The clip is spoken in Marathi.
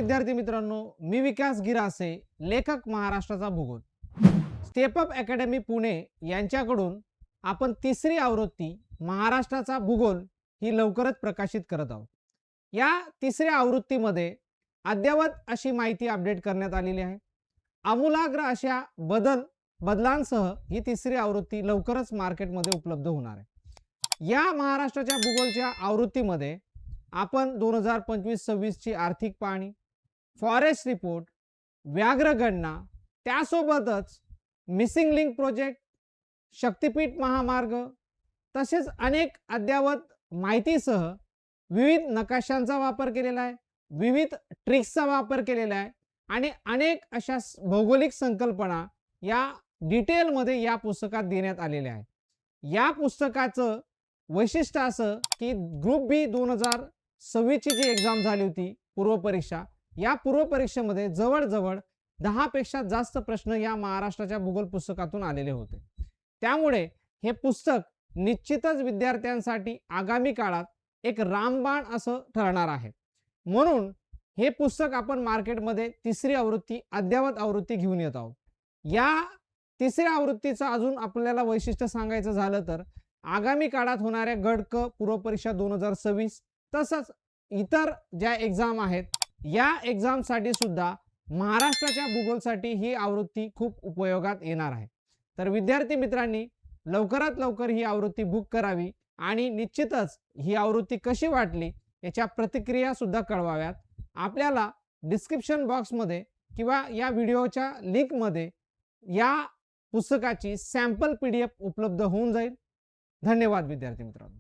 विद्यार्थी मित्रांनो, मी विकास गिरासे, लेखक महाराष्ट्राचा भूगोल. स्टेप अप अकॅडमी पुणे यांच्याकडून आपण तिसरी आवृत्ती महाराष्ट्राचा भूगोल ही लवकरच प्रकाशित करत आहोत. या तिसऱ्या आवृत्तीमध्ये अद्ययावत अशी माहिती अपडेट करण्यात आलेली आहे. आमूलाग्र अशा बदलांसह ही तिसरी आवृत्ती लवकरच मार्केटमध्ये उपलब्ध होणार आहे. या महाराष्ट्राच्या भूगोलच्या आवृत्तीमध्ये आपण 2025-26 ची आर्थिक पाहणी, फॉरेस्ट रिपोर्ट, व्याघ्र गणना, त्यासोबतच मिसिंग लिंक प्रोजेक्ट, शक्तिपीठ महामार्ग तसेच अनेक अद्ययावत माहितीसह विविध नकाशांचा वापर केलेला आहे, विविध ट्रिक्सचा वापर केलेला आहे आणि अनेक अशा भौगोलिक संकल्पना या डिटेलमध्ये या पुस्तकात देण्यात आलेल्या आहेत. या पुस्तकाचं वैशिष्ट्य असं की ग्रुप बी 2026 ची जी एक्झाम झाली होती पूर्वपरीक्षा, या पूर्वपरीक्षेमध्ये जवळजवळ 10 पेक्षा जास्त प्रश्न या महाराष्ट्राच्या भूगोल पुस्तकातून आलेले होते. त्यामुळे हे पुस्तक निश्चितच विद्यार्थ्यांसाठी आगामी काळात एक रामबाण असं ठरणार आहे. म्हणून हे पुस्तक आपण मार्केटमध्ये तिसरी आवृत्ती अद्ययावत आवृत्ती घेऊन येत आहोत. या तिसऱ्या आवृत्तीचं अजून आपल्याला वैशिष्ट्य सांगायचं झालं तर आगामी काळात होणाऱ्या गट क पूर्वपरीक्षा 2026 तसंच इतर ज्या एक्झाम आहेत या एक्झामसाठी सुद्धा महाराष्ट्राच्या भूगोलसाठी ही आवृत्ती खूप उपयोगात येणार आहे. तर विद्यार्थी मित्रांनी लवकरात लवकर ही आवृत्ती बुक करावी आणि निश्चितच ही आवृत्ती कशी वाटली याच्या प्रतिक्रिया सुद्धा कळवाव्यात. आपल्याला डिस्क्रिप्शन बॉक्समध्ये किंवा या व्हिडिओच्या लिंकमध्ये या पुस्तकाची सॅम्पल PDF उपलब्ध होऊन जाईल. धन्यवाद विद्यार्थी मित्रांनो.